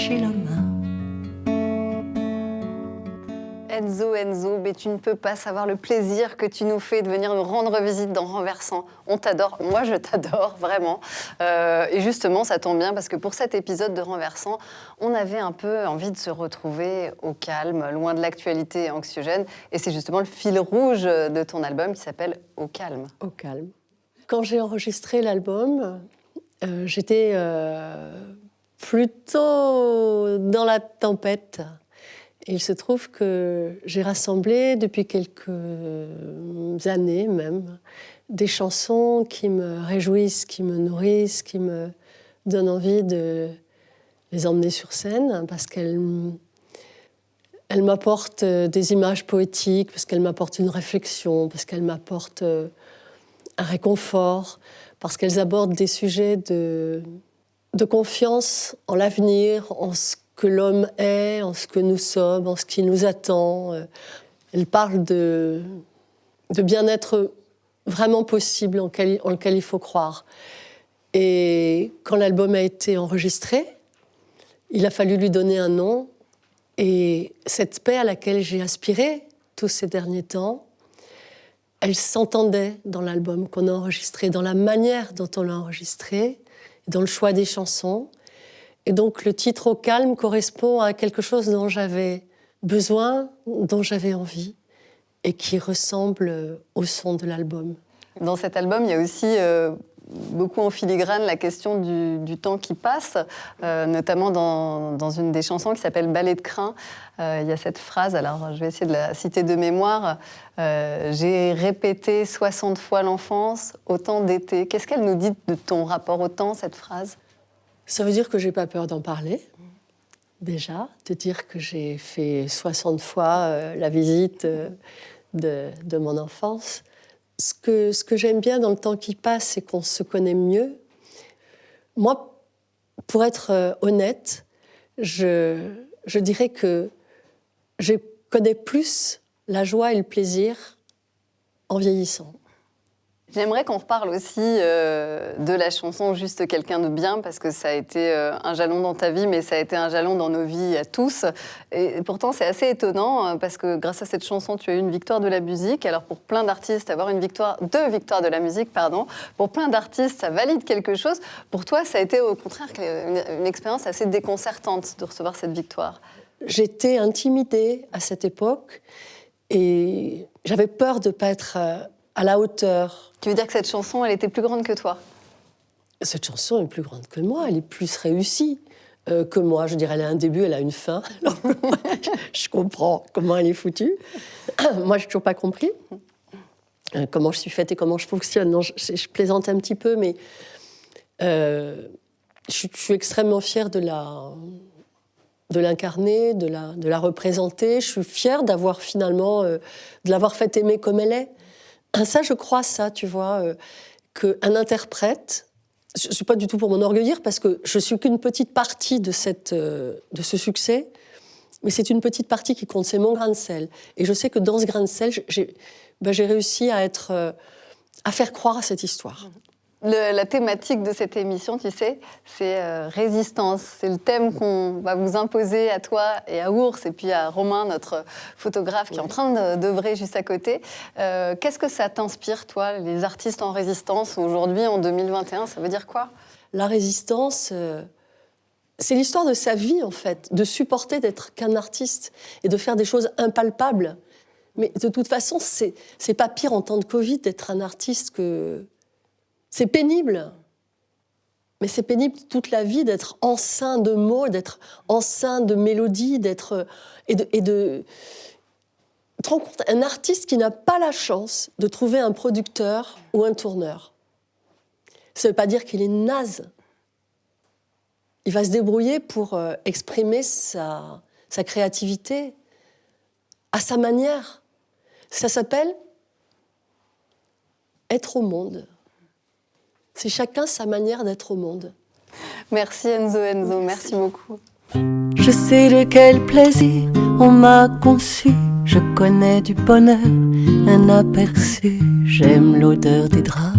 lâcher la main. Enzo, mais tu ne peux pas savoir le plaisir que tu nous fais de venir nous rendre visite dans Renversant. On t'adore, moi je t'adore, vraiment. Et justement, ça tombe bien parce que pour cet épisode de Renversant, on avait un peu envie de se retrouver au calme, loin de l'actualité anxiogène. Et c'est justement le fil rouge de ton album qui s'appelle Au calme. Au calme. Quand j'ai enregistré l'album, j'étais plutôt dans la tempête. Et il se trouve que j'ai rassemblé depuis quelques années même des chansons qui me réjouissent, qui me nourrissent, qui me donnent envie de les emmener sur scène parce qu'elles m'apportent des images poétiques, parce qu'elles m'apportent une réflexion, parce qu'elles m'apportent un réconfort, parce qu'elles abordent des sujets de confiance en l'avenir, en ce que l'homme est, en ce que nous sommes, en ce qui nous attend. Elle parle de bien-être vraiment possible en lequel il faut croire. Et quand l'album a été enregistré, il a fallu lui donner un nom. Et cette paix à laquelle j'ai aspiré tous ces derniers temps, elle s'entendait dans l'album qu'on a enregistré, dans la manière dont on l'a enregistré, dans le choix des chansons. Et donc le titre Au calme correspond à quelque chose dont j'avais besoin, dont j'avais envie, et qui ressemble au son de l'album. Dans cet album, il y a aussi beaucoup en filigrane la question du temps qui passe, notamment dans une des chansons qui s'appelle Ballet de crin. Il y a cette phrase, alors je vais essayer de la citer de mémoire. J'ai répété 60 fois l'enfance, autant d'été. Qu'est-ce qu'elle nous dit de ton rapport au temps, cette phrase ? Ça veut dire que j'ai pas peur d'en parler, déjà, de dire que j'ai fait 60 fois la visite de mon enfance. Ce que j'aime bien dans le temps qui passe, c'est qu'on se connaît mieux. Moi, pour être honnête, je dirais que je connais plus la joie et le plaisir en vieillissant. J'aimerais qu'on reparle aussi de la chanson Juste quelqu'un de bien, parce que ça a été un jalon dans ta vie, mais ça a été un jalon dans nos vies à tous. Et pourtant, c'est assez étonnant, parce que grâce à cette chanson, tu as eu une victoire de la musique. Alors pour plein d'artistes, avoir deux victoires de la musique, pour plein d'artistes, ça valide quelque chose. Pour toi, ça a été au contraire une expérience assez déconcertante de recevoir cette victoire. J'étais intimidée à cette époque, et j'avais peur de ne pas être à la hauteur. Tu veux dire que cette chanson, elle était plus grande que toi ? Cette chanson est plus grande que moi, elle est plus réussie que moi. Je dirais, elle a un début, elle a une fin. Alors, je comprends comment elle est foutue. Moi, je n'ai toujours pas compris comment je suis faite et comment je fonctionne. Non, je plaisante un petit peu, mais je suis extrêmement fière de l'incarner, de la représenter. Je suis fière d'avoir finalement, de l'avoir fait aimer comme elle est. Ça, je crois tu vois, qu'un interprète, je ne suis pas du tout pour m'enorgueillir parce que je ne suis qu'une petite partie de ce succès, mais c'est une petite partie qui compte, c'est mon grain de sel. Et je sais que dans ce grain de sel, j'ai réussi à faire croire à cette histoire. La thématique de cette émission, tu sais, c'est résistance. C'est le thème qu'on va vous imposer à toi et à Ours, et puis à Romain, notre photographe, qui est en train d'œuvrer juste à côté. Qu'est-ce que ça t'inspire, toi, les artistes en résistance, aujourd'hui, en 2021 ? Ça veut dire quoi ? La résistance, c'est l'histoire de sa vie, en fait, de supporter d'être qu'un artiste et de faire des choses impalpables. Mais de toute façon, c'est pas pire en temps de Covid d'être un artiste que... C'est pénible, mais c'est pénible toute la vie d'être enceint de mots, d'être enceint de mélodies, et de... Tu te rends compte, un artiste qui n'a pas la chance de trouver un producteur ou un tourneur, ça ne veut pas dire qu'il est naze. Il va se débrouiller pour exprimer sa créativité à sa manière. Ça s'appelle être au monde. C'est chacun sa manière d'être au monde. Merci Enzo, merci beaucoup. Je sais de quel plaisir on m'a conçu. Je connais du bonheur, un aperçu. J'aime l'odeur des draps